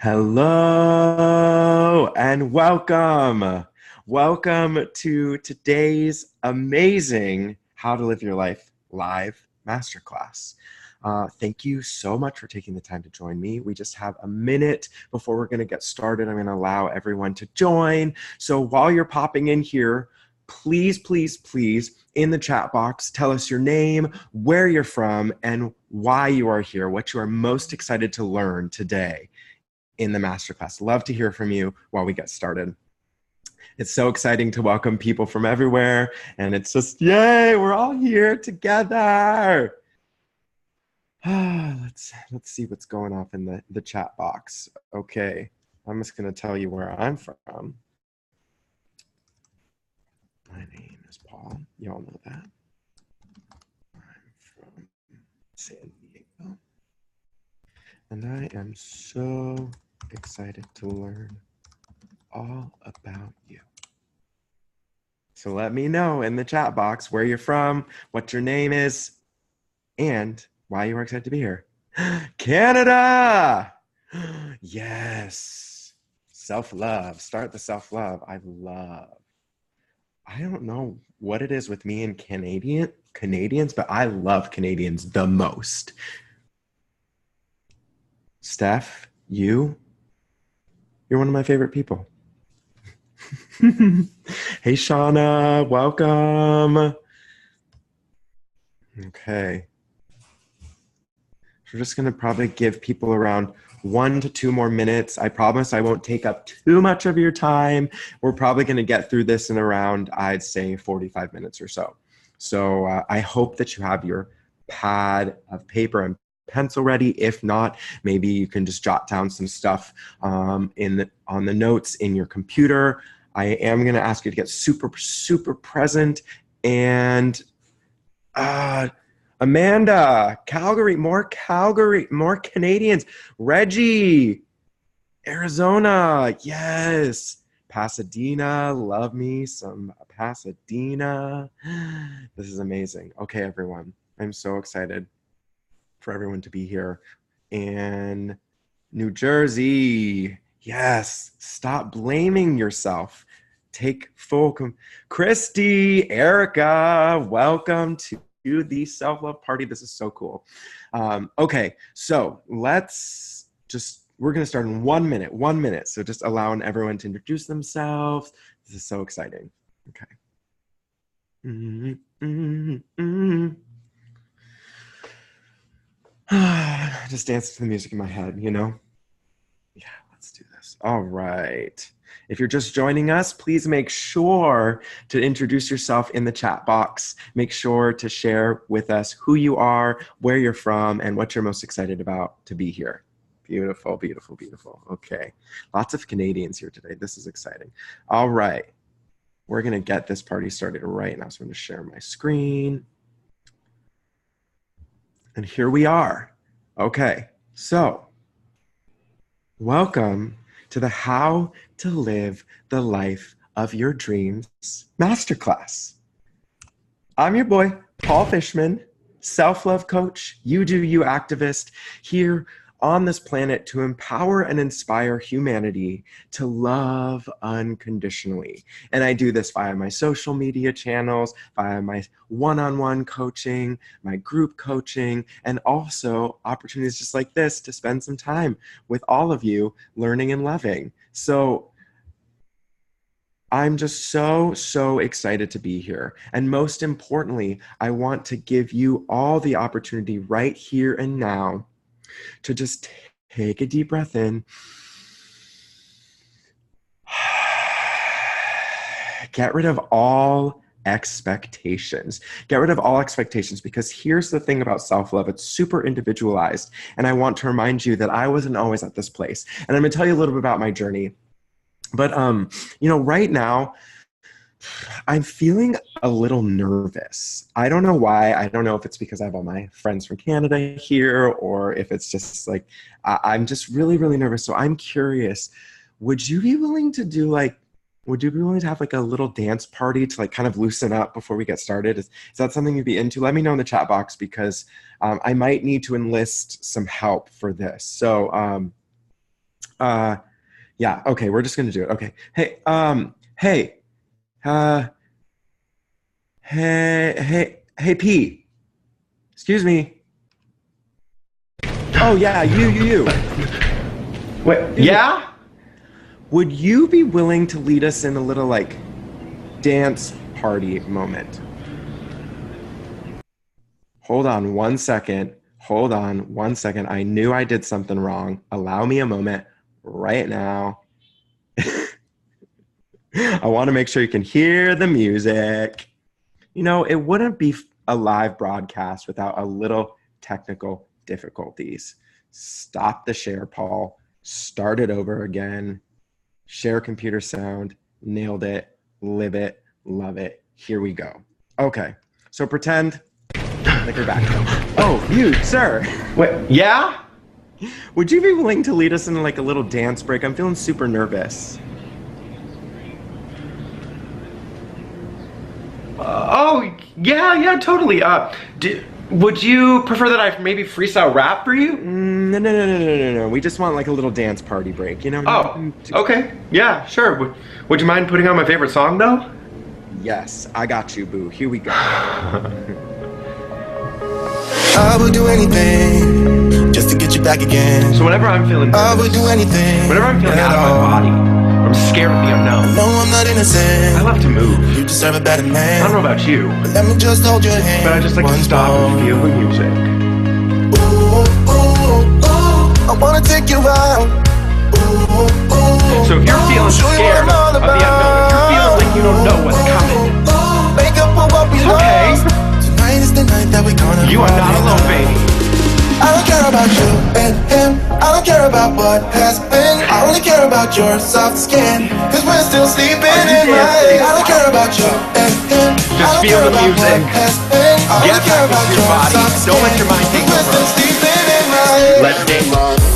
Hello and welcome. Welcome to today's amazing How to Live Your Life live masterclass. Thank you so much for taking the time to join me. We just have a minute before we're going to get started. I'm going to allow everyone to join. So while you're popping in here, please, please, please, in the chat box, tell us your name, where you're from, and why you are here, what you are most excited to learn today in the masterclass. Love to hear from you while we get started. It's so exciting to welcome people from everywhere, and it's just, yay, we're all here together. Let's see what's going off in the chat box. Okay, I'm just going to tell you where I'm from. My name is Paul. Y'all know that. I'm from San Diego, and I am so excited to learn all about you. So let me know in the chat box where you're from, what your name is, and why you are excited to be here. Canada! Yes. Self-love. Start the self-love. I don't know what it is with me and Canadians, but I love Canadians the most. Steph, you're one of my favorite people. Hey, Shauna, welcome. Okay. We're just going to probably give people around 1 to 2 more minutes. I promise I won't take up too much of your time. We're probably going to get through this in around, I'd say, 45 minutes or so. So I hope that you have your pad of paper and pencil ready. If not, maybe you can just jot down some stuff on the notes in your computer. I am going to ask you to get super, super present. And Amanda, Calgary, more Canadians. Reggie, Arizona, yes. Pasadena, love me some Pasadena. This is amazing. Okay, everyone, I'm so excited for everyone to be here. And New Jersey, yes, stop blaming yourself. Take full Christy, Erica, welcome to the self-love party. This is so cool. Okay, so we're going to start in 1 minute. So just allowing everyone to introduce themselves. This is so exciting. Okay. Just dancing to the music in my head, you know? Yeah, let's do this. All right. If you're just joining us, please make sure to introduce yourself in the chat box. Make sure to share with us who you are, where you're from, and what you're most excited about to be here. Beautiful, beautiful, beautiful. Okay. Lots of Canadians here today. This is exciting. All right. We're going to get this party started right now. So I'm going to share my screen. And here we are. Okay. So welcome to the How to Live the Life of Your Dreams Masterclass. I'm your boy, Paul Fishman, self-love coach, you do you activist, here on this planet to empower and inspire humanity to love unconditionally. And I do this via my social media channels, via my one-on-one coaching, my group coaching, and also opportunities just like this to spend some time with all of you learning and loving. So I'm just so excited to be here. And most importantly, I want to give you all the opportunity right here and now to just take a deep breath in. Get rid of all expectations. Get rid of all expectations, because here's the thing about self-love. It's super individualized. And I want to remind you that I wasn't always at this place. And I'm going to tell you a little bit about my journey. But, right now, I'm feeling a little nervous. I don't know why. I don't know if it's because I have all my friends from Canada here, or if it's just like, I'm just really, really nervous. So I'm curious, would you be willing to have like a little dance party to like kind of loosen up before we get started? Is that something you'd be into? Let me know in the chat box, because I might need to enlist some help for this. So Yeah, okay, we're just gonna do it. Okay. Hey, uh, hey, P. Excuse me. Oh yeah, you. Wait, Excuse me. yeah? Would you be willing to lead us in a little like dance party moment? Hold on one second. Hold on one second. I knew I did something wrong. Allow me a moment right now. I want to make sure you can hear the music. You know, it wouldn't be a live broadcast without a little technical difficulties. Stop the share, Paul. Start it over again. Share computer sound. Nailed it. Live it. Love it. Here we go. Okay. So pretend like we're back. Oh, you, sir. Wait, yeah? Would you be willing to lead us in like a little dance break? I'm feeling super nervous. Yeah, totally. Would you prefer that I maybe freestyle rap for you? No. We just want like a little dance party break, you know? Oh, okay. Yeah, sure. Would you mind putting on my favorite song, though? Yes, I got you, boo. Here we go. I would do anything just to get you back again. So whenever I'm feeling I would nervous, do anything. whenever I'm feeling at out of all. my body, or I'm scared of the unknown, No, I'm not innocent. I love to move. You deserve a better I man. don't know about you, But let me just hold your hand. but I just like to once stop and more. feel the music. I wanna take you out. So if you're feeling Show you what scared I'm all of the unknown, if you're feeling like you don't know what's coming, make up for what we it's okay. lost. Tonight is the night that we gonna You are fall not in alone, love. baby. I don't care about you and him. I don't care about what has been. I only care about your soft skin. Cause we're still sleeping in my head. I don't care about you and him. Just I don't feel care the about music. what has been. I Get only care back about into your your body. soft skin. Don't let your mind take We're over. still sleeping in my head. Let's dance.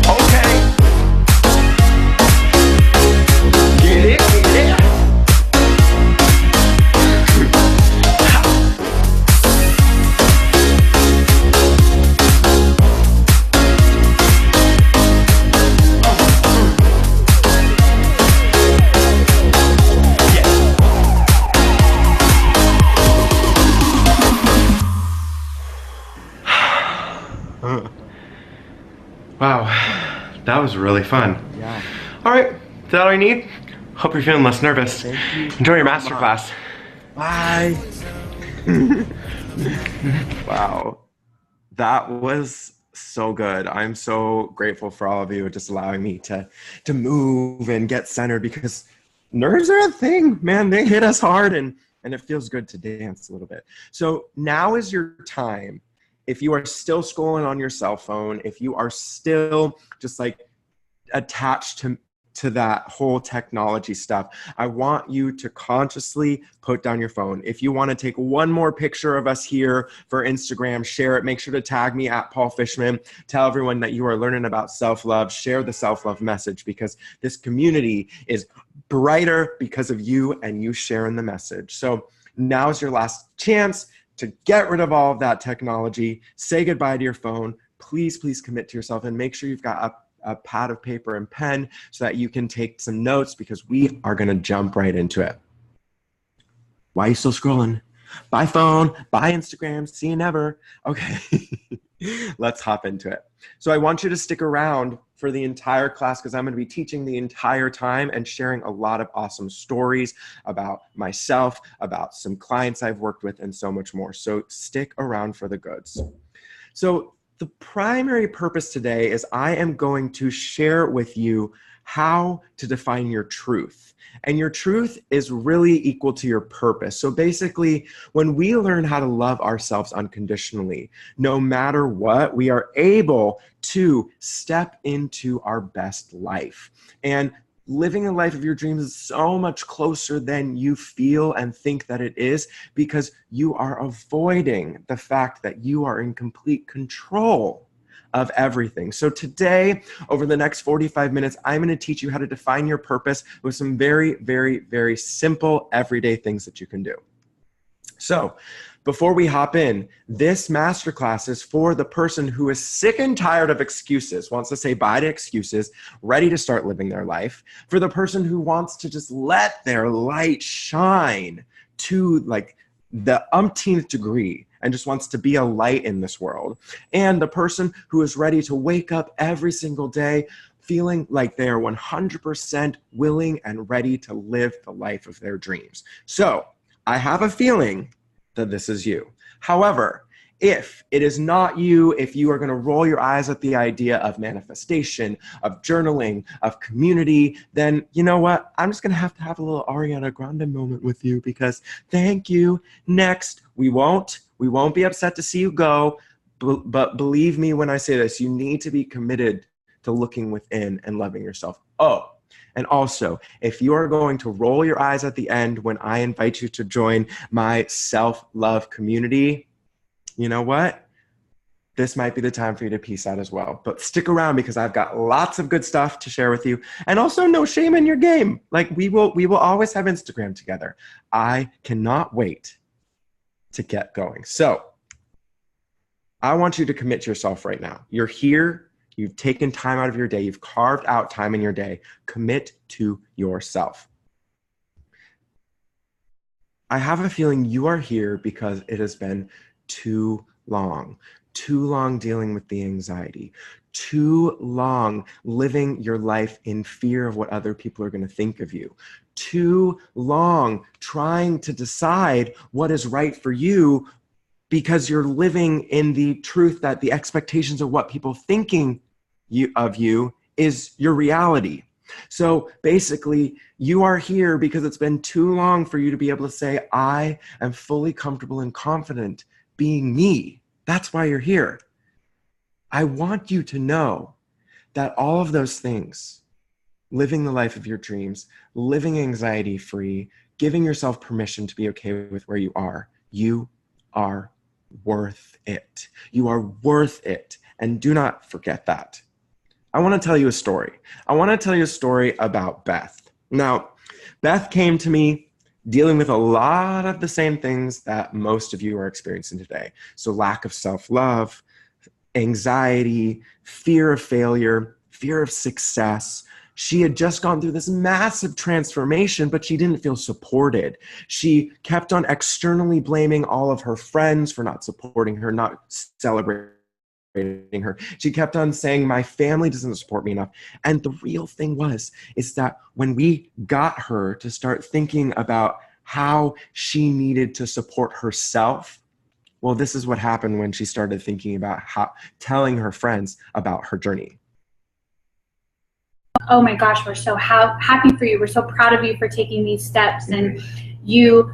Okay. Get it. Wow, that was really fun. Yeah. All right, is that all you need? Hope you're feeling less nervous. Thank you. Enjoy your masterclass. Bye. Wow. That was so good. I'm so grateful for all of you just allowing me to move and get centered because nerves are a thing, man. They hit us hard and it feels good to dance a little bit. So now is your time. If you are still scrolling on your cell phone, if you are still just like attached to that whole technology stuff, I want you to consciously put down your phone. If you want to take one more picture of us here for Instagram, share it. Make sure to tag me at Paul Fishman. Tell everyone that you are learning about self-love. Share the self-love message because this community is brighter because of you and you sharing the message. So now's your last chance to get rid of all of that technology. Say goodbye to your phone. Please commit to yourself and make sure you've got a pad of paper and pen so that you can take some notes because we are going to jump right into it. Why are you still scrolling? Bye phone, bye Instagram, see you never. Okay, let's hop into it. So I want you to stick around for the entire class because I'm going to be teaching the entire time and sharing a lot of awesome stories about myself, about some clients I've worked with, and so much more. So stick around for the goods. So the primary purpose today is I am going to share with you how to define your truth. And your truth is really equal to your purpose. So basically, when we learn how to love ourselves unconditionally, no matter what, we are able to step into our best life. And living a life of your dreams is so much closer than you feel and think that it is because you are avoiding the fact that you are in complete control of everything. So today, over the next 45 minutes, I'm going to teach you how to define your purpose with some very, very, very simple everyday things that you can do. So before we hop in, this masterclass is for the person who is sick and tired of excuses, wants to say bye to excuses, ready to start living their life, for the person who wants to just let their light shine to like the umpteenth degree and just wants to be a light in this world, and the person who is ready to wake up every single day feeling like they are 100% willing and ready to live the life of their dreams. So I have a feeling that this is you. However, if it is not you, if you are going to roll your eyes at the idea of manifestation, of journaling, of community, then you know what? I'm just going to have a little Ariana Grande moment with you, because thank you. Next, we won't be upset to see you go, but believe me when I say this, you need to be committed to looking within and loving yourself. Oh, and also, if you are going to roll your eyes at the end when I invite you to join my self-love community, you know what? This might be the time for you to peace out as well. But stick around, because I've got lots of good stuff to share with you. And also, no shame in your game. Like, we will always have Instagram together. I cannot wait to get going. So I want you to commit to yourself right now. You're here. You've taken time out of your day. You've carved out time in your day. Commit to yourself. I have a feeling you are here because it has been too long dealing with the anxiety, too long living your life in fear of what other people are going to think of you, too long trying to decide what is right for you because you're living in the truth that the expectations of what people thinking of you is your reality. So basically, you are here because it's been too long for you to be able to say, I am fully comfortable and confident being me. That's why you're here. I want you to know that all of those things, living the life of your dreams, living anxiety-free, giving yourself permission to be okay with where you are worth it. You are worth it. And do not forget that. I want to tell you a story. I want to tell you a story about Beth. Now, Beth came to me dealing with a lot of the same things that most of you are experiencing today. So lack of self-love, anxiety, fear of failure, fear of success. She had just gone through this massive transformation, but she didn't feel supported. She kept on externally blaming all of her friends for not supporting her, not celebrating her. She kept on saying, my family doesn't support me enough. And the real thing is that when we got her to start thinking about how she needed to support herself, well, this is what happened when she started thinking about telling her friends about her journey. Oh my gosh, we're so happy for you. We're so proud of you for taking these steps. And you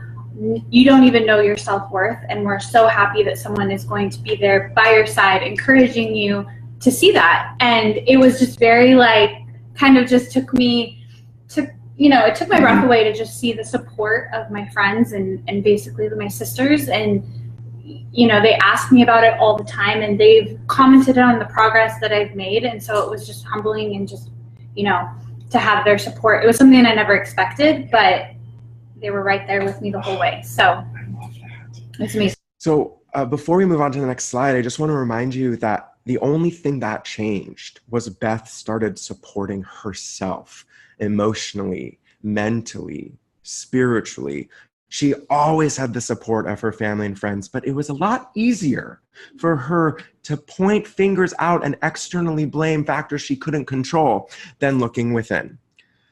don't even know your self-worth, and we're so happy that someone is going to be there by your side encouraging you to see that. And it was just very kind of just took me to, it took my breath away to just see the support of my friends and basically my sisters. And they ask me about it all the time, and they've commented on the progress that I've made. And so it was just humbling, and just to have their support. It was something I never expected, but they were right there with me the whole way. So I love that. It's amazing. So before we move on to the next slide, I just want to remind you that the only thing that changed was Beth started supporting herself emotionally, mentally, spiritually. She always had the support of her family and friends, but it was a lot easier for her to point fingers out and externally blame factors she couldn't control than looking within.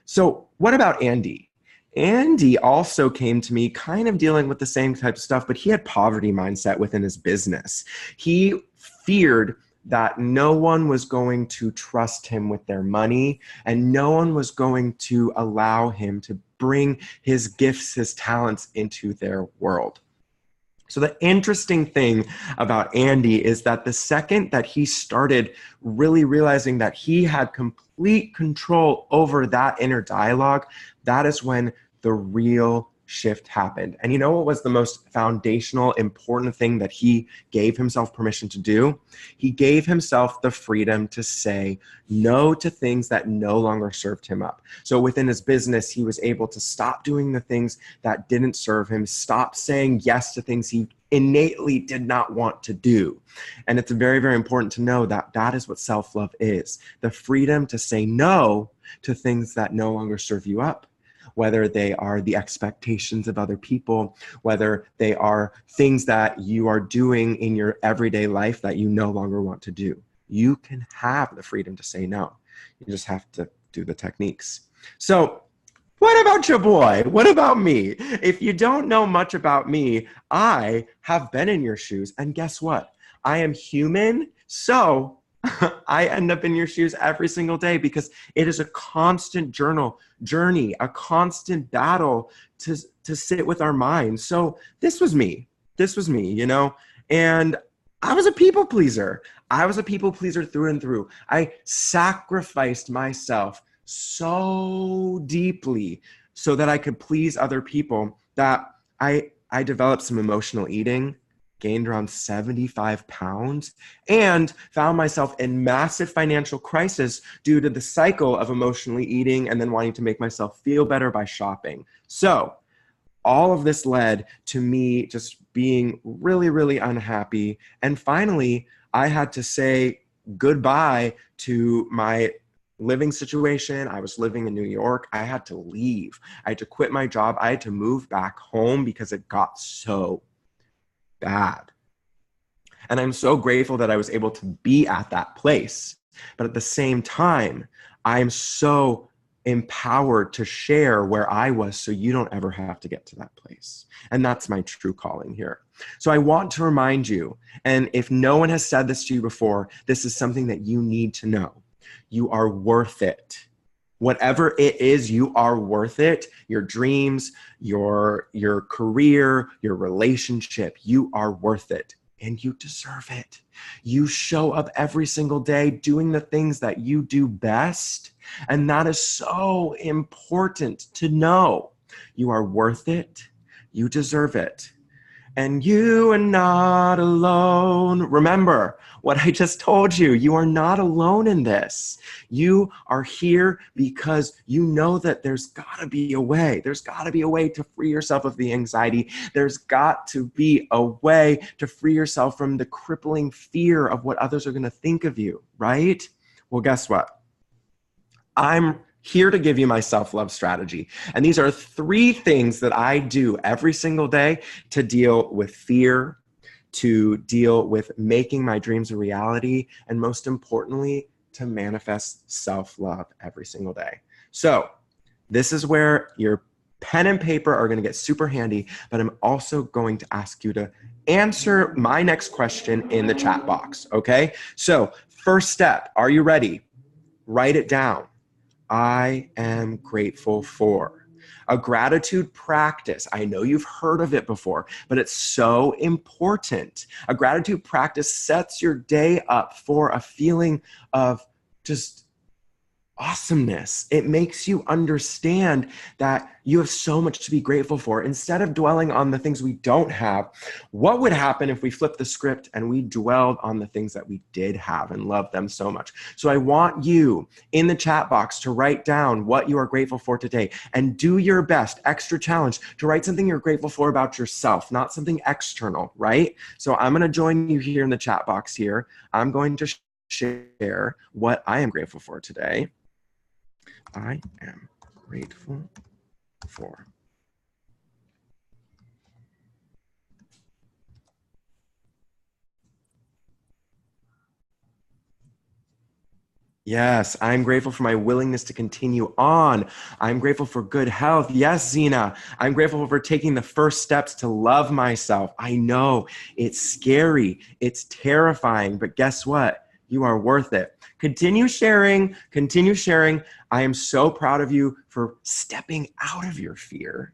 So what about Andy? Andy also came to me kind of dealing with the same type of stuff, but he had poverty mindset within his business. He feared that no one was going to trust him with their money, and no one was going to allow him to bring his gifts, his talents into their world. So the interesting thing about Andy is that the second that he started really realizing that he had complete control over that inner dialogue, that is when the real shift happened. And you know what was the most foundational, important thing that he gave himself permission to do? He gave himself the freedom to say no to things that no longer served him up. So within his business, he was able to stop doing the things that didn't serve him, stop saying yes to things he innately did not want to do. And it's very, very important to know that that is what self-love is. The freedom to say no to things that no longer serve you up, whether they are the expectations of other people, whether they are things that you are doing in your everyday life that you no longer want to do. You can have the freedom to say no. You just have to do the techniques. So what about your boy? What about me? If you don't know much about me, I have been in your shoes, and guess what? I am human, so I end up in your shoes every single day because it is a constant journey, a constant battle to sit with our minds. So this was me, you know, and I was a people pleaser. I was a people pleaser through and through. I sacrificed myself so deeply so that I could please other people that I developed some emotional eating, gained around 75 pounds, and found myself in massive financial crisis due to the cycle of emotionally eating and then wanting to make myself feel better by shopping. So all of this led to me just being really, really unhappy. And finally, I had to say goodbye to my living situation. I was living in New York. I had to leave. I had to quit my job. I had to move back home because it got so bad. And I'm so grateful that I was able to be at that place. But at the same time, I'm so empowered to share where I was so you don't ever have to get to that place. And that's my true calling here. So I want to remind you, and if no one has said this to you before, this is something that you need to know. You are worth it. Whatever it is, you are worth it. Your dreams, your career, your relationship, you are worth it. And you deserve it. You show up every single day doing the things that you do best. And that is so important to know. You are worth it. You deserve it. And you are not alone. Remember what I just told you. You are not alone in this. You are here because you know that there's got to be a way. There's got to be a way to free yourself of the anxiety. There's got to be a way to free yourself from the crippling fear of what others are going to think of you, right? Well, guess what? I'm here to give you my self-love strategy. And these are 3 things that I do every single day to deal with fear, to deal with making my dreams a reality, and most importantly, to manifest self-love every single day. So this is where your pen and paper are going to get super handy, but I'm also going to ask you to answer my next question in the chat box, okay? So first step, are you ready? Write it down. I am grateful for. A gratitude practice. I know you've heard of it before, but it's so important. A gratitude practice sets your day up for a feeling of just awesomeness. It makes you understand that you have so much to be grateful for. Instead of dwelling on the things we don't have, what would happen if we flipped the script and we dwelled on the things that we did have and loved them so much? So I want you in the chat box to write down what you are grateful for today and do your best, extra challenge, to write something you're grateful for about yourself, not something external, right? So I'm going to join you here in the chat box here. I'm going to share what I am grateful for today. I am grateful for. Yes, I'm grateful for my willingness to continue on. I'm grateful for good health. Yes, Zena, I'm grateful for taking the first steps to love myself. I know it's scary, it's terrifying, but guess what? You are worth it. Continue sharing, continue sharing. I am so proud of you for stepping out of your fear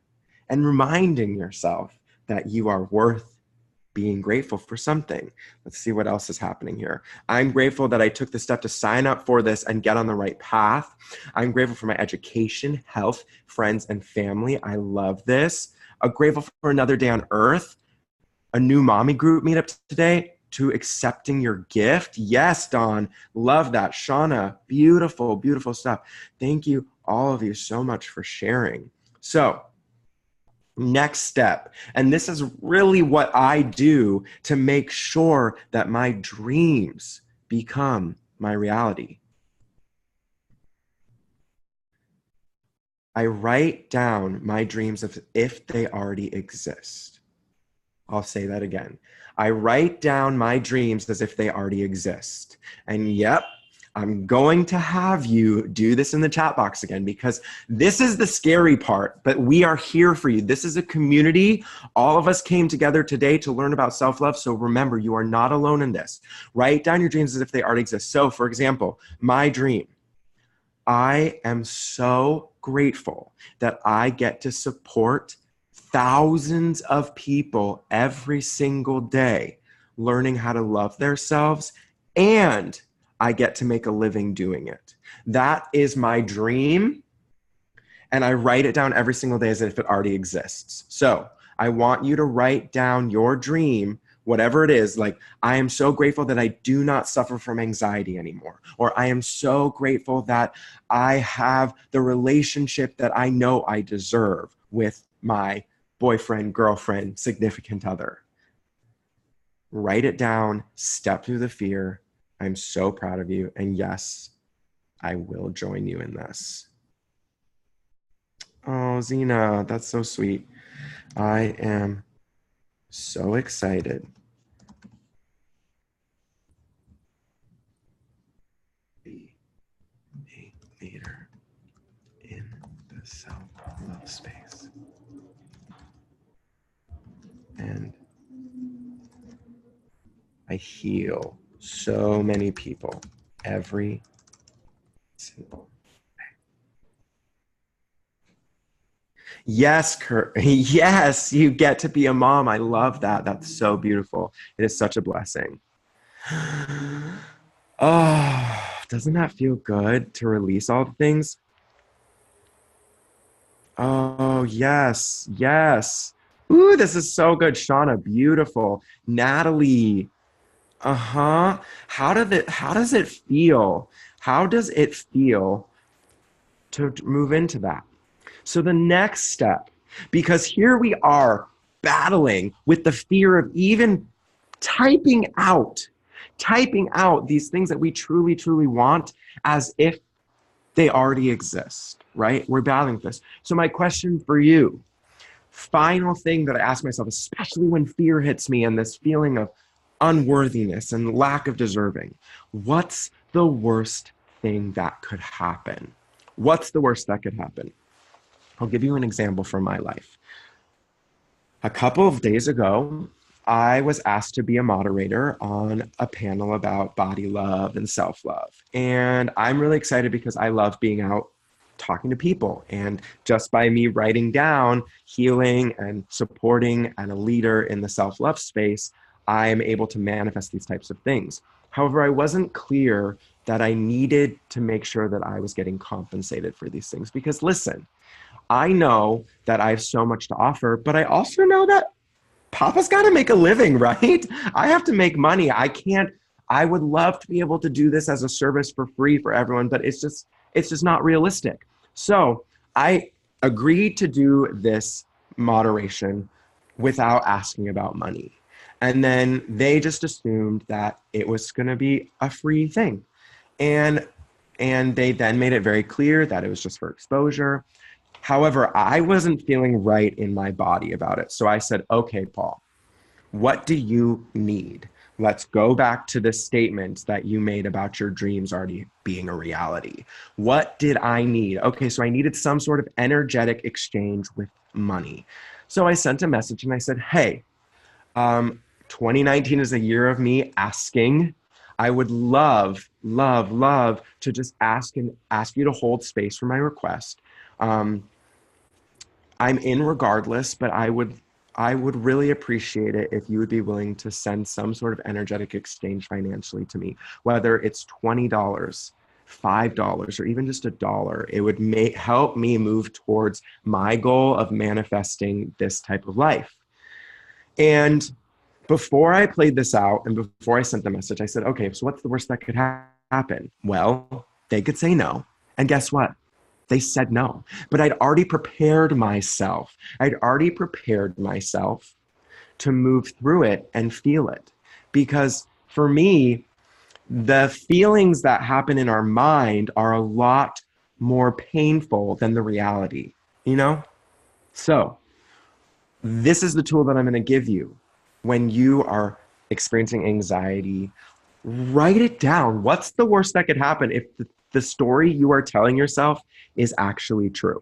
and reminding yourself that you are worth being grateful for something. Let's see what else is happening here. I'm grateful that I took the step to sign up for this and get on the right path. I'm grateful for my education, health, friends, and family. I love this. I'm grateful for another day on earth. A new mommy group meetup today. To accepting your gift. Yes, Dawn. Love that. Shauna, beautiful, beautiful stuff. Thank you, all of you, so much for sharing. So, next step, and this is really what I do to make sure that my dreams become my reality. I write down my dreams if they already exist. I'll say that again. I write down my dreams as if they already exist. And yep, I'm going to have you do this in the chat box again, because this is the scary part, but we are here for you. This is a community. All of us came together today to learn about self-love. So remember, you are not alone in this. Write down your dreams as if they already exist. So for example, my dream, I am so grateful that I get to support thousands of people every single day learning how to love themselves, and I get to make a living doing it. That is my dream, and I write it down every single day as if it already exists. So I want you to write down your dream, whatever it is. Like, I am so grateful that I do not suffer from anxiety anymore. Or I am so grateful that I have the relationship that I know I deserve with my boyfriend, girlfriend, significant other. Write it down, step through the fear. I'm so proud of you. And yes, I will join you in this. Oh, Zena, that's so sweet. I am so excited. Be a leader in the self-love space. And I heal so many people every single day. Yes, Kurt. Yes, you get to be a mom. I love that. That's so beautiful. It is such a blessing. Oh, doesn't that feel good to release all the things? Oh, yes, yes. Ooh, this is so good. Shauna, beautiful. Natalie, uh-huh. How does it feel? How does it feel to move into that? So the next step, because here we are battling with the fear of even typing out these things that we truly, truly want as if they already exist, right? We're battling with this. So my question for you, final thing that I ask myself, especially when fear hits me and this feeling of unworthiness and lack of deserving, what's the worst thing that could happen? What's the worst that could happen? I'll give you an example from my life. A couple of days ago, I was asked to be a moderator on a panel about body love and self-love. And I'm really excited because I love being out talking to people. And just by me writing down healing and supporting and a leader in the self-love space, I'm able to manifest these types of things. However, I wasn't clear that I needed to make sure that I was getting compensated for these things. Because listen, I know that I have so much to offer, but I also know that Papa's got to make a living, right? I have to make money. I would love to be able to do this as a service for free for everyone, but it's just not realistic. So I agreed to do this moderation without asking about money. And then they just assumed that it was going to be a free thing. And they then made it very clear that it was just for exposure. However, I wasn't feeling right in my body about it. So I said, okay, Paul, what do you need? Let's go back to the statement that you made about your dreams already being a reality. What did I need? Okay, so I needed some sort of energetic exchange with money. So I sent a message and I said, hey, 2019 is a year of me asking. I would love to just ask you to hold space for my request. I'm in regardless, but I would I would really appreciate it if you would be willing to send some sort of energetic exchange financially to me, whether it's $20, $5, or even just $1. It would help me move towards my goal of manifesting this type of life. And before I played this out and before I sent the message, I said, okay, so what's the worst that could happen? Well, they could say no. And guess what? They said no. But I'd already prepared myself. To move through it and feel it. Because for me, the feelings that happen in our mind are a lot more painful than the reality, you know? So this is the tool that I'm going to give you when you are experiencing anxiety. Write it down. What's the worst that could happen if the story you are telling yourself is actually true?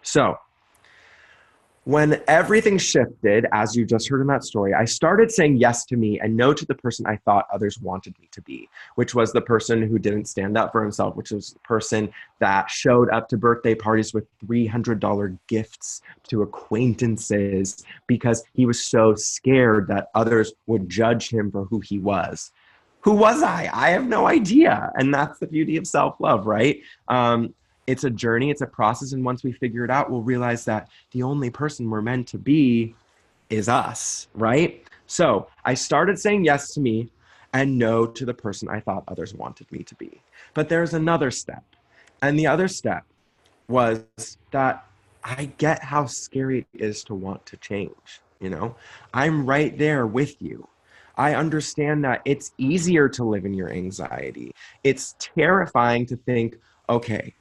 So when everything shifted, as you just heard in that story, I started saying yes to me and no to the person I thought others wanted me to be, which was the person who didn't stand up for himself, which was the person that showed up to birthday parties with $300 gifts to acquaintances because he was so scared that others would judge him for who he was. Who was I? I have no idea. And that's the beauty of self-love, right? It's a journey, it's a process. And once we figure it out, we'll realize that the only person we're meant to be is us, right? So I started saying yes to me and no to the person I thought others wanted me to be. But there's another step. And the other step was that I get how scary it is to want to change, you know? I'm right there with you. I understand that it's easier to live in your anxiety. It's terrifying to think, okay,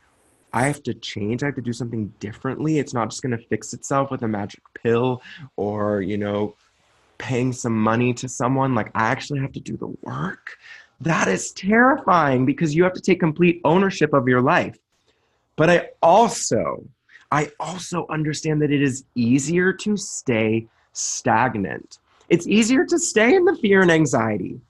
I have to change. I have to do something differently. It's not just going to fix itself with a magic pill or, you know, paying some money to someone. Like, I actually have to do the work. That is terrifying because you have to take complete ownership of your life. But I also understand that it is easier to stay stagnant. It's easier to stay in the fear and anxiety.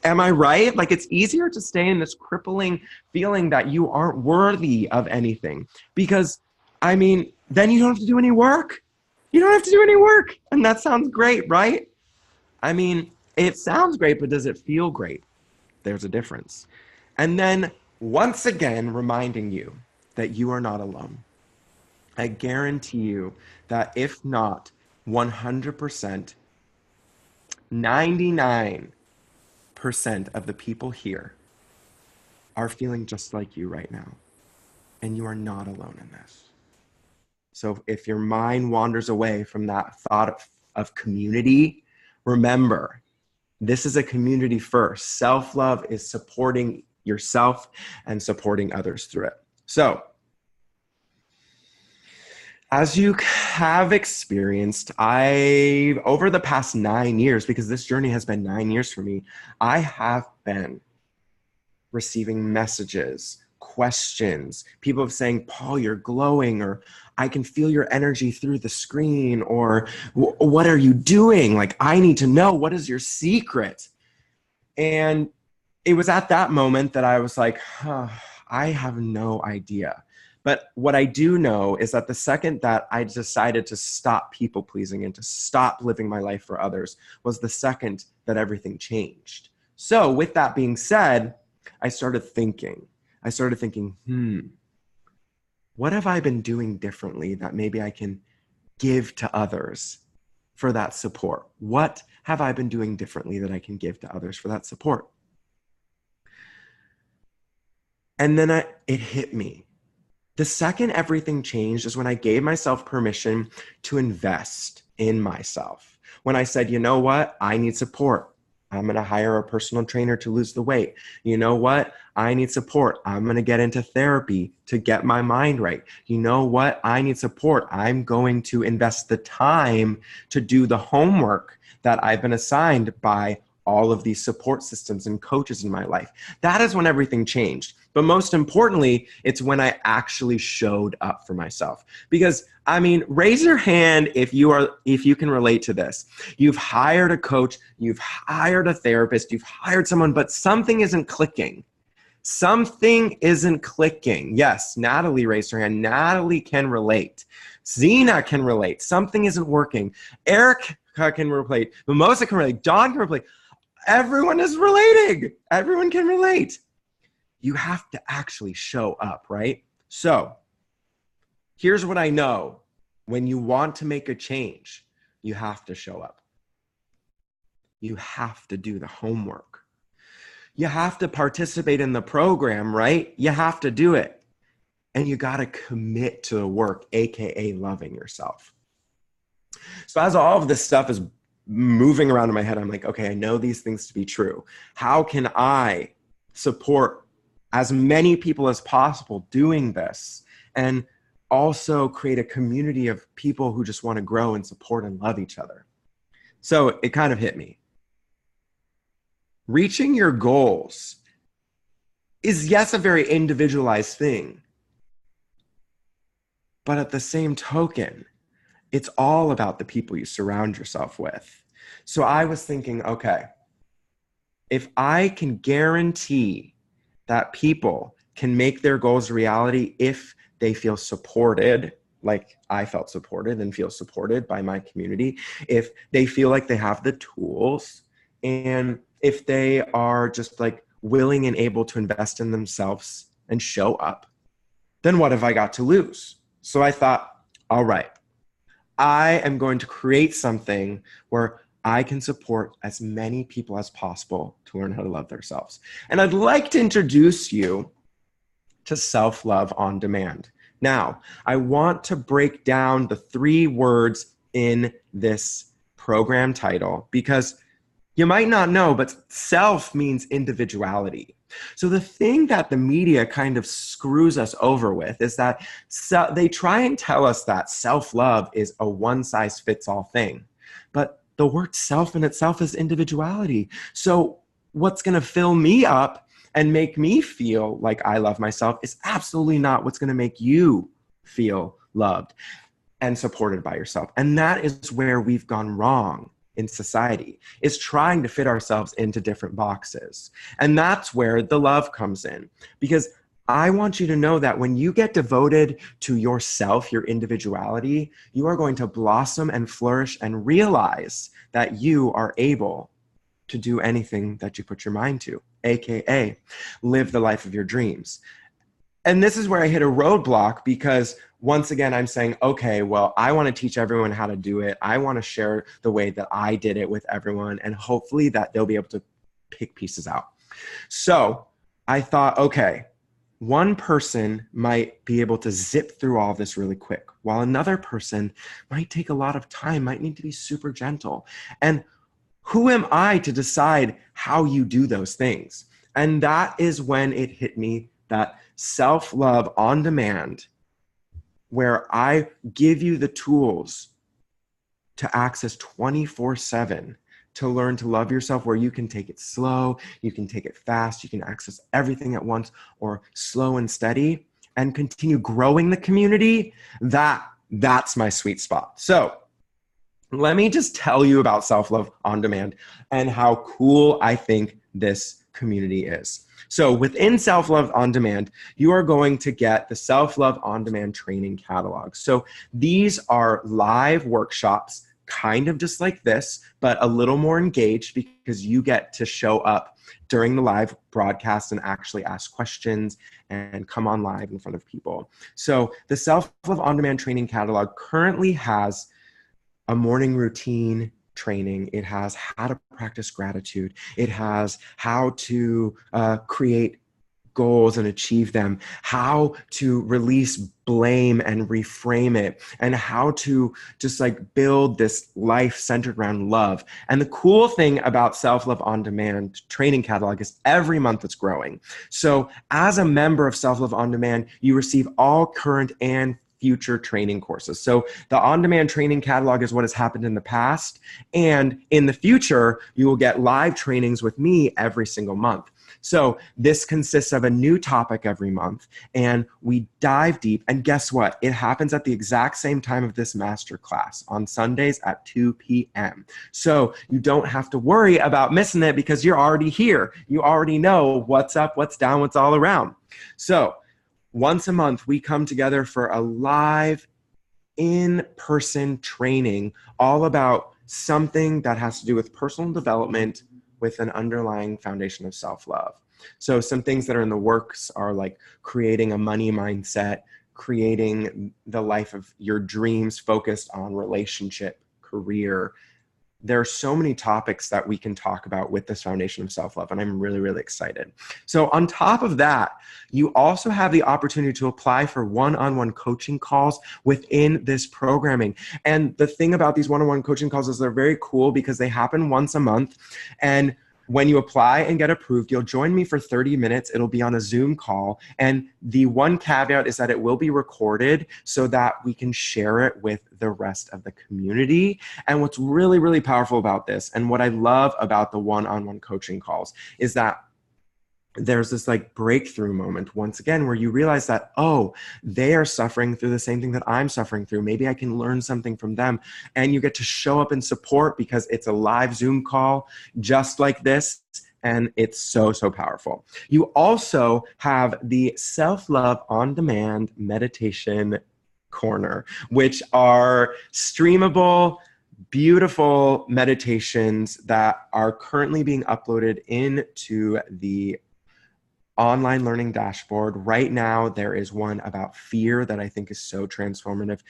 Am I right? Like, it's easier to stay in this crippling feeling that you aren't worthy of anything because, I mean, then you don't have to do any work. You don't have to do any work. And that sounds great, right? I mean, it sounds great, but does it feel great? There's a difference. And then once again, reminding you that you are not alone. I guarantee you that if not 100%, 99% of the people here are feeling just like you right now. And you are not alone in this. So if your mind wanders away from that thought of community, remember, this is a community first. Self-love is supporting yourself and supporting others through it. So as you have experienced, over the past 9 years, because this journey has been 9 years for me, I have been receiving messages, questions, people saying, Paul, you're glowing, or I can feel your energy through the screen, or what are you doing? Like, I need to know, what is your secret? And it was at that moment that I was like, I have no idea. But what I do know is that the second that I decided to stop people pleasing and to stop living my life for others was the second that everything changed. So with that being said, I started thinking, what have I been doing differently that maybe I can give to others for that support? What have I been doing differently that I can give to others for that support? And then it hit me. The second everything changed is when I gave myself permission to invest in myself. When I said, you know what? I need support. I'm going to hire a personal trainer to lose the weight. You know what? I need support. I'm going to get into therapy to get my mind right. You know what? I need support. I'm going to invest the time to do the homework that I've been assigned by all of these support systems and coaches in my life. That is when everything changed. But most importantly, it's when I actually showed up for myself. Because, I mean, raise your hand if you can relate to this. You've hired a coach, you've hired a therapist, you've hired someone, but something isn't clicking. Something isn't clicking. Yes, Natalie raised her hand. Natalie can relate. Zena can relate. Something isn't working. Eric can relate. Mimosa can relate. Dawn can relate. Everyone is relating. Everyone can relate. You have to actually show up, right? So here's what I know. When you want to make a change, you have to show up. You have to do the homework. You have to participate in the program, right? You have to do it. And you got to commit to the work, AKA loving yourself. So as all of this stuff is moving around in my head, I'm like, okay, I know these things to be true. How can I support as many people as possible doing this and also create a community of people who just want to grow and support and love each other? So it kind of hit me. Reaching your goals is, yes, a very individualized thing. But at the same token, it's all about the people you surround yourself with. So I was thinking, okay, if I can guarantee that people can make their goals a reality if they feel supported, like I felt supported and feel supported by my community, if they feel like they have the tools, and if they are just like willing and able to invest in themselves and show up, then what have I got to lose? So I thought, all right, I am going to create something where I can support as many people as possible to learn how to love themselves. And I'd like to introduce you to Self-Love on Demand. Now, I want to break down the 3 words in this program title because you might not know, but self means individuality. So the thing that the media kind of screws us over with is that they try and tell us that self-love is a one-size-fits-all thing. But the word self in itself is individuality. So what's going to fill me up and make me feel like I love myself is absolutely not what's going to make you feel loved and supported by yourself. And that is where we've gone wrong in society, is trying to fit ourselves into different boxes. And that's where the love comes in. Because I want you to know that when you get devoted to yourself, your individuality, you are going to blossom and flourish and realize that you are able to do anything that you put your mind to, AKA live the life of your dreams. And this is where I hit a roadblock because once again, I'm saying, okay, well, I want to teach everyone how to do it. I want to share the way that I did it with everyone, and hopefully that they'll be able to pick pieces out. So I thought, okay, one person might be able to zip through all this really quick, while another person might take a lot of time, might need to be super gentle. And who am I to decide how you do those things? And that is when it hit me that Self-Love on Demand, where I give you the tools to access 24/7 to learn to love yourself, where you can take it slow, you can take it fast, you can access everything at once, or slow and steady, and continue growing the community. That's my sweet spot. So let me just tell you about Self-Love on Demand and how cool I think this community is. So within Self-Love on Demand, you are going to get the Self-Love on Demand training catalog. So these are live workshops, kind of just like this, but a little more engaged because you get to show up during the live broadcast and actually ask questions and come on live in front of people. So the Self-Love on Demand training catalog currently has a morning routine training. It has how to practice gratitude. It has how to create goals and achieve them, how to release blame and reframe it, and how to just like build this life centered around love. And the cool thing about Self-Love on Demand training catalog is every month it's growing. So as a member of Self-Love on Demand, you receive all current and future training courses. So the on-demand training catalog is what has happened in the past. And in the future, you will get live trainings with me every single month. So this consists of a new topic every month, and we dive deep. And guess what? It happens at the exact same time of this masterclass on Sundays at 2 p.m. So you don't have to worry about missing it because you're already here. You already know what's up, what's down, what's all around. So once a month, we come together for a live in-person training all about something that has to do with personal development with an underlying foundation of self-love. So some things that are in the works are like creating a money mindset, creating the life of your dreams focused on relationship, career. There are so many topics that we can talk about with this foundation of self-love, and I'm really, really excited. So on top of that, you also have the opportunity to apply for one-on-one coaching calls within this programming. And the thing about these one-on-one coaching calls is they're very cool because they happen once a month. And when you apply and get approved, you'll join me for 30 minutes. It'll be on a Zoom call. And the one caveat is that it will be recorded so that we can share it with the rest of the community. And what's really, really powerful about this, and what I love about the one-on-one coaching calls, is that there's this like breakthrough moment once again where you realize that, oh, they are suffering through the same thing that I'm suffering through. Maybe I can learn something from them. And you get to show up and support because it's a live Zoom call just like this. And it's so, so powerful. You also have the Self-Love on Demand meditation corner, which are streamable, beautiful meditations that are currently being uploaded into the online learning dashboard. Right now, there is one about fear that I think is so transformative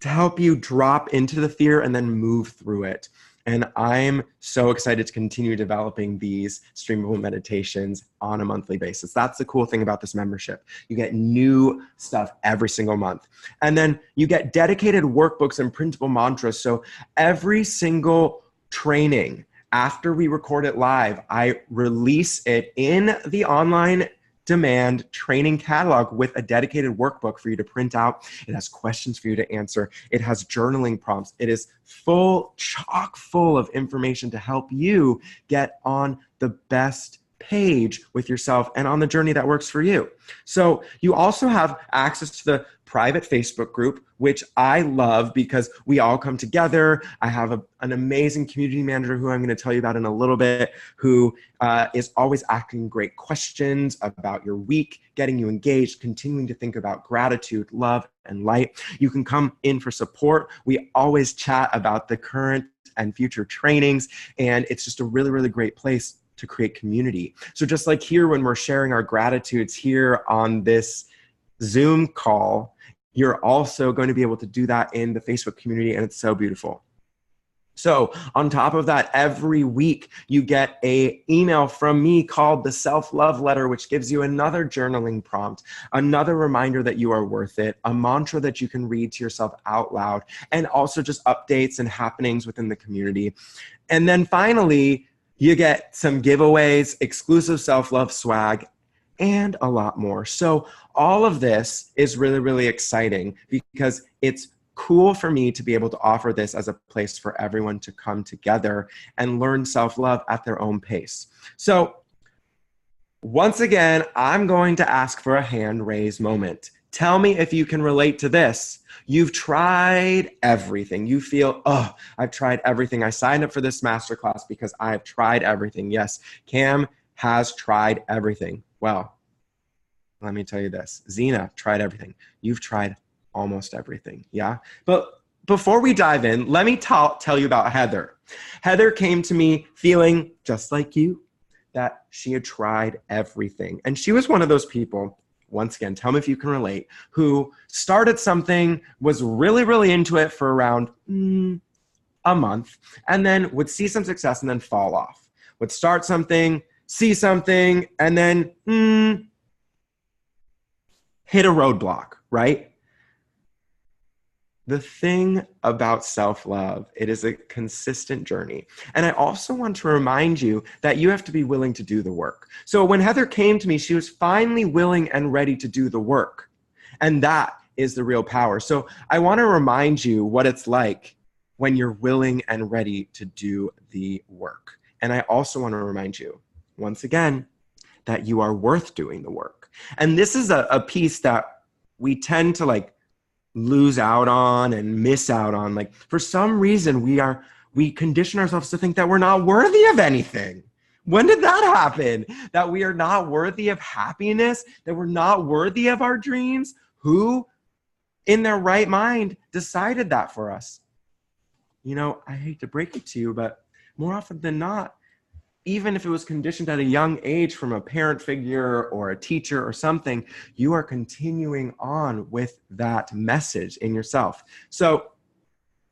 to help you drop into the fear and then move through it. And I'm so excited to continue developing these streamable meditations on a monthly basis. That's the cool thing about this membership. You get new stuff every single month. And then you get dedicated workbooks and printable mantras. So every single training, after we record it live, I release it in the online demand training catalog with a dedicated workbook for you to print out. It has questions for you to answer. It has journaling prompts. It is chock full of information to help you get on the best page with yourself and on the journey that works for you. So you also have access to the private Facebook group, which I love because we all come together. I have an amazing community manager who I'm going to tell you about in a little bit, who is always asking great questions about your week, getting you engaged, continuing to think about gratitude, love, and light. You can come in for support. We always chat about the current and future trainings, and it's just a really, really great place to create community. So just like here, when we're sharing our gratitudes here on this Zoom call, you're also going to be able to do that in the Facebook community, and it's so beautiful. So on top of that, every week you get an email from me called the Self-Love Letter, which gives you another journaling prompt, another reminder that you are worth it, a mantra that you can read to yourself out loud, and also just updates and happenings within the community. And then finally, you get some giveaways, exclusive self-love swag, and a lot more. So all of this is really, really exciting because it's cool for me to be able to offer this as a place for everyone to come together and learn self-love at their own pace. So once again, I'm going to ask for a hand raise moment. Tell me if you can relate to this. You've tried everything. You feel, oh, I've tried everything. I signed up for this masterclass because I've tried everything. Yes, Cam has tried everything. Well, let me tell you this. Zena tried everything. You've tried almost everything, yeah? But before we dive in, let me tell you about Heather. Heather came to me feeling just like you, that she had tried everything. And she was one of those people, once again, tell me if you can relate, who started something, was really, really into it for around a month, and then would see some success and then fall off. Would start something, see something, and then hit a roadblock, right? The thing about self-love, it is a consistent journey. And I also want to remind you that you have to be willing to do the work. So when Heather came to me, she was finally willing and ready to do the work. And that is the real power. So I want to remind you what it's like when you're willing and ready to do the work. And I also want to remind you, once again, that you are worth doing the work. And this is a piece that we tend to like lose out on and miss out on. Like for some reason we condition ourselves to think that we're not worthy of anything. When did that happen? That we are not worthy of happiness, that we're not worthy of our dreams? Who in their right mind decided that for us? You know, I hate to break it to you, but more often than not, even if it was conditioned at a young age from a parent figure or a teacher or something, you are continuing on with that message in yourself. So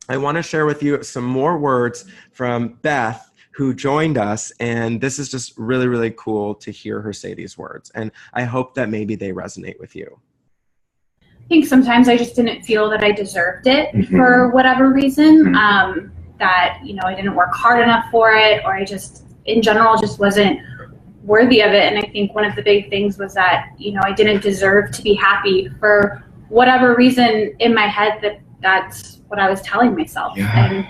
I want to share with you some more words from Beth, who joined us, and this is just really, really cool to hear her say these words. And I hope that maybe they resonate with you. I think sometimes I just didn't feel that I deserved it for whatever reason, that, you know, I didn't work hard enough for it, or I just, in general, just wasn't worthy of it. And I think one of the big things was that, you know, I didn't deserve to be happy for whatever reason in my head that's what I was telling myself. Yeah. And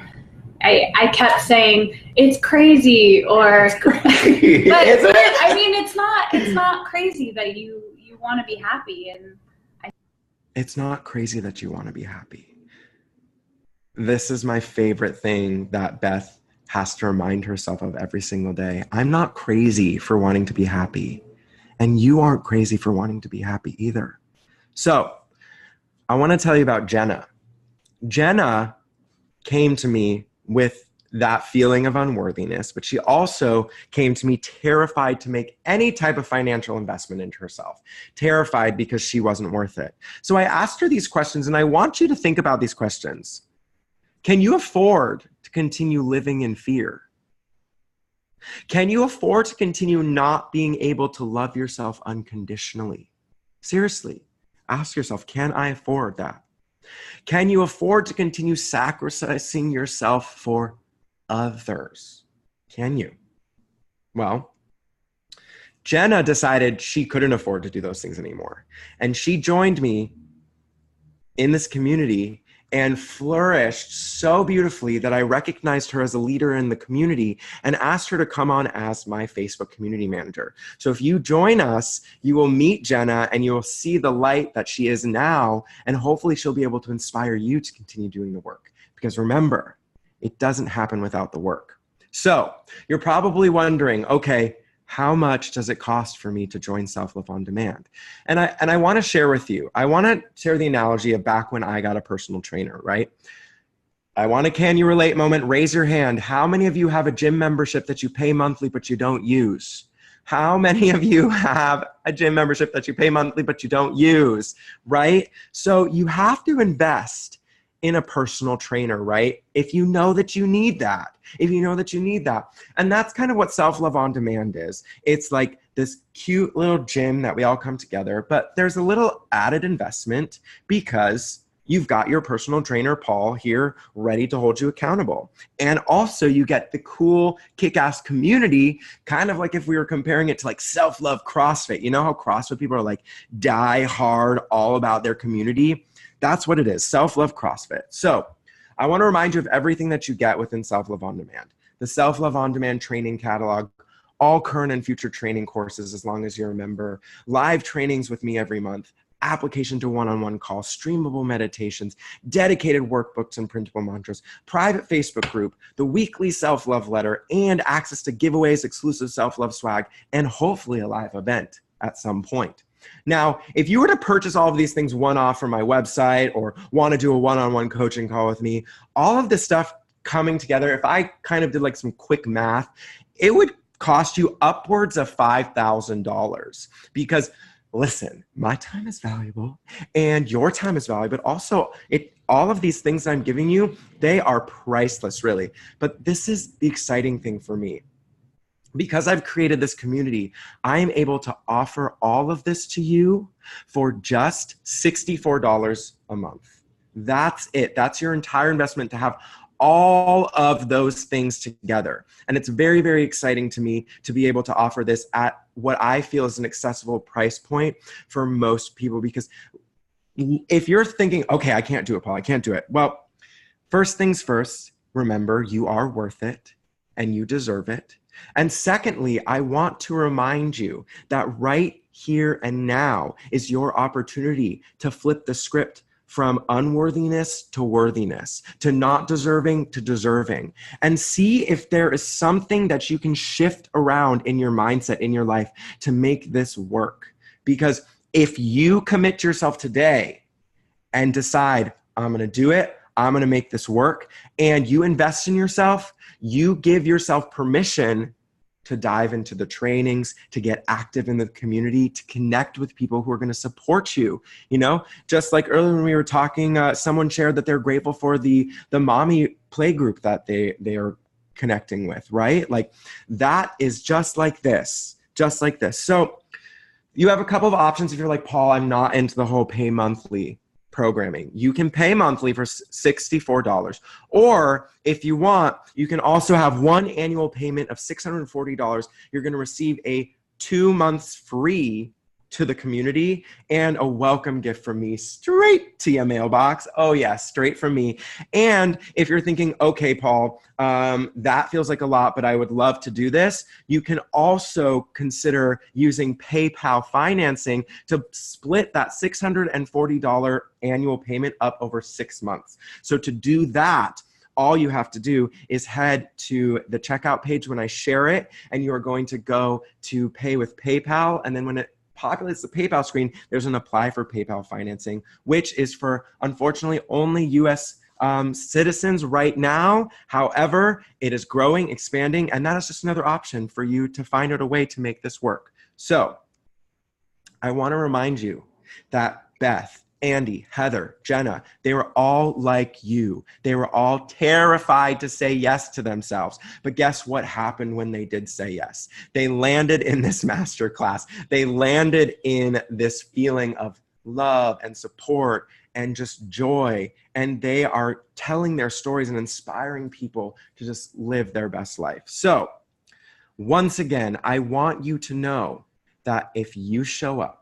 I kept saying, it's crazy, or, but I mean, it's not crazy that you want to be happy. And it's not crazy that you want to be happy. This is my favorite thing that Beth has to remind herself of every single day. I'm not crazy for wanting to be happy, and you aren't crazy for wanting to be happy either. So I want to tell you about Jenna. Jenna came to me with that feeling of unworthiness, but she also came to me terrified to make any type of financial investment into herself, terrified because she wasn't worth it. So I asked her these questions, and I want you to think about these questions. Can you afford to continue living in fear? Can you afford to continue not being able to love yourself unconditionally? Seriously, ask yourself, can I afford that? Can you afford to continue sacrificing yourself for others? Can you? Well, Jenna decided she couldn't afford to do those things anymore. And she joined me in this community and flourished so beautifully that I recognized her as a leader in the community and asked her to come on as my Facebook community manager. So if you join us, you will meet Jenna and you will see the light that she is now, and hopefully she'll be able to inspire you to continue doing the work. Because remember, it doesn't happen without the work. So you're probably wondering, okay, how much does it cost for me to join Self-Love on Demand? And I want to share with you, I want to share the analogy of back when I got a personal trainer, right? I want a can you relate moment. Raise your hand. How many of you have a gym membership that you pay monthly but you don't use? How many of you have a gym membership that you pay monthly but you don't use, right? So you have to invest in a personal trainer, right? If you know that you need that, And that's kind of what Self-Love on Demand is. It's like this cute little gym that we all come together, but there's a little added investment because you've got your personal trainer, Paul, here ready to hold you accountable. And also you get the cool kick-ass community, kind of like if we were comparing it to like Self-Love CrossFit. You know how CrossFit people are like die hard, all about their community? That's what it is, Self-Love CrossFit. So I want to remind you of everything that you get within Self-Love on Demand. The Self-Love on Demand training catalog, all current and future training courses as long as you're a member, live trainings with me every month, application to one-on-one calls, streamable meditations, dedicated workbooks and printable mantras, private Facebook group, the weekly self-love letter, and access to giveaways, exclusive self-love swag, and hopefully a live event at some point. Now, if you were to purchase all of these things one-off from my website or want to do a one-on-one coaching call with me, all of this stuff coming together, if I kind of did like some quick math, it would cost you upwards of $5,000 because listen, my time is valuable and your time is valuable, but also all of these things I'm giving you, they are priceless really. But this is the exciting thing for me. Because I've created this community, I am able to offer all of this to you for just $64 a month. That's it. That's your entire investment to have all of those things together. And it's very, very exciting to me to be able to offer this at what I feel is an accessible price point for most people. Because if you're thinking, okay, I can't do it, Paul, I can't do it. Well, first things first, remember you are worth it and you deserve it. And secondly, I want to remind you that right here and now is your opportunity to flip the script from unworthiness to worthiness, to not deserving to deserving, and see if there is something that you can shift around in your mindset, in your life, to make this work. Because if you commit yourself today and decide, I'm going to do it, I'm going to make this work, and you invest in yourself, you give yourself permission to dive into the trainings, to get active in the community, to connect with people who are going to support you. You know, just like earlier when we were talking, someone shared that they're grateful for the mommy play group that they are connecting with, right? Like that is just like this. So you have a couple of options if you're like, Paul, I'm not into the whole pay monthly programming. You can pay monthly for $64. Or if you want, you can also have one annual payment of $640. You're going to receive a 2 months free to the community and a welcome gift from me straight to your mailbox. Oh yeah, straight from me. And if you're thinking, okay, Paul, that feels like a lot, but I would love to do this, you can also consider using PayPal financing to split that $640 annual payment up over 6 months. So to do that, all you have to do is head to the checkout page when I share it, and you are going to go to pay with PayPal. And then when it populates the PayPal screen, there's an apply for PayPal financing, which is for, unfortunately, only US citizens right now. However, it is growing, expanding, and that is just another option for you to find out a way to make this work. So I want to remind you that Beth, Andy, Heather, Jenna, they were all like you. They were all terrified to say yes to themselves. But guess what happened when they did say yes? They landed in this masterclass. They landed in this feeling of love and support and just joy. And they are telling their stories and inspiring people to just live their best life. So once again, I want you to know that if you show up,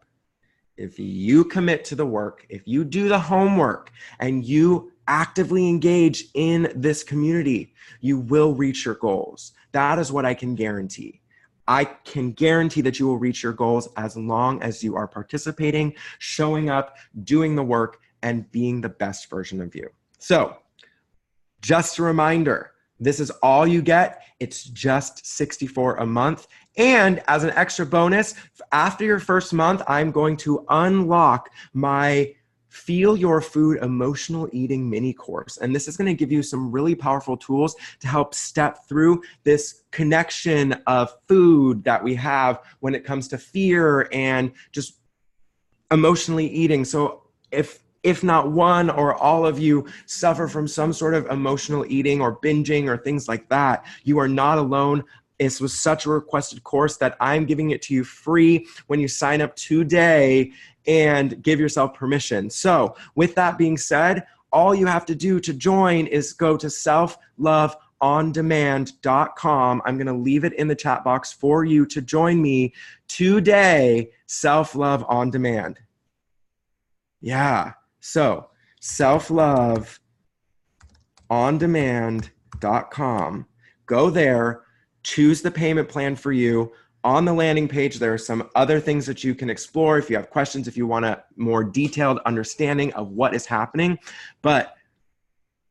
if you commit to the work, if you do the homework, and you actively engage in this community, you will reach your goals. That is what I can guarantee. I can guarantee that you will reach your goals as long as you are participating, showing up, doing the work, and being the best version of you. So, just a reminder, this is all you get. It's just $64 a month. And as an extra bonus, after your first month, I'm going to unlock my Feel Your Food Emotional Eating mini course. And this is going to give you some really powerful tools to help step through this connection of food that we have when it comes to fear and just emotionally eating. So if not one or all of you suffer from some sort of emotional eating or binging or things like that, you are not alone. This was such a requested course that I'm giving it to you free when you sign up today and give yourself permission. So with that being said, all you have to do to join is go to selfloveondemand.com. I'm going to leave it in the chat box for you to join me today, Self-Love on Demand. Yeah. So selfloveondemand.com. Go there, choose the payment plan for you. On the landing page, there are some other things that you can explore if you have questions, if you want a more detailed understanding of what is happening. But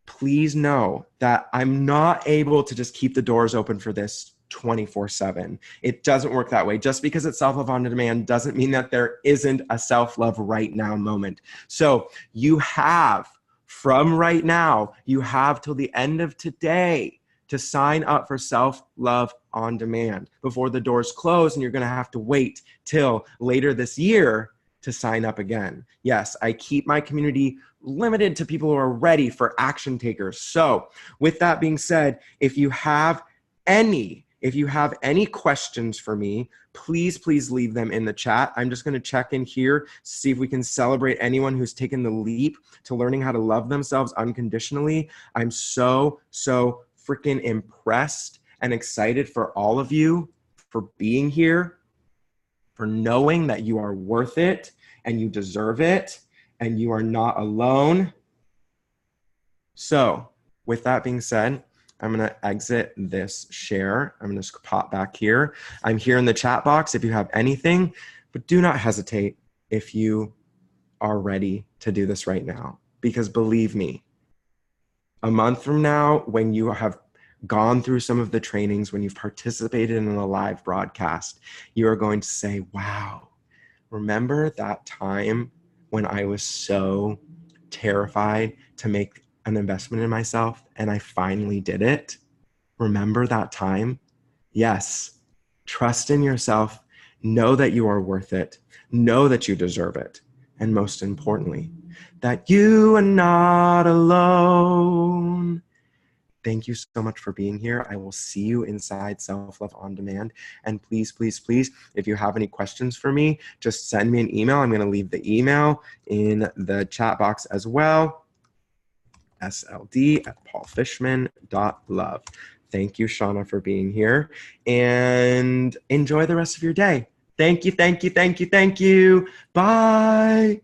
please know that I'm not able to just keep the doors open for this 24/7. It doesn't work that way. Just because it's Self-Love on Demand doesn't mean that there isn't a self-love right now moment. So you have, from right now, you have till the end of today to sign up for Self-Love on Demand before the doors close, and you're going to have to wait till later this year to sign up again. Yes, I keep my community limited to people who are ready for action takers. So with that being said, if you have any questions for me, please leave them in the chat. I'm just going to check in here, see if we can celebrate anyone who's taken the leap to learning how to love themselves unconditionally. I'm so freaking impressed and excited for all of you, for being here, for knowing that you are worth it and you deserve it and you are not alone. So with that being said, I'm going to exit this share. I'm going to pop back here. I'm here in the chat box if you have anything, but do not hesitate if you are ready to do this right now. Because believe me, a month from now, when you have gone through some of the trainings, when you've participated in a live broadcast, you are going to say, wow, remember that time when I was so terrified to make an investment in myself and I finally did it? Remember that time? Yes. Trust in yourself. Know that you are worth it. Know that you deserve it. And most importantly, that you are not alone. Thank you so much for being here. I will see you inside Self Love On Demand. And please, please, please, if you have any questions for me, just send me an email. I'm going to leave the email in the chat box as well. sld@paulfishman.love. Thank you, Shauna, for being here. And enjoy the rest of your day. Thank you, thank you, thank you, thank you. Bye.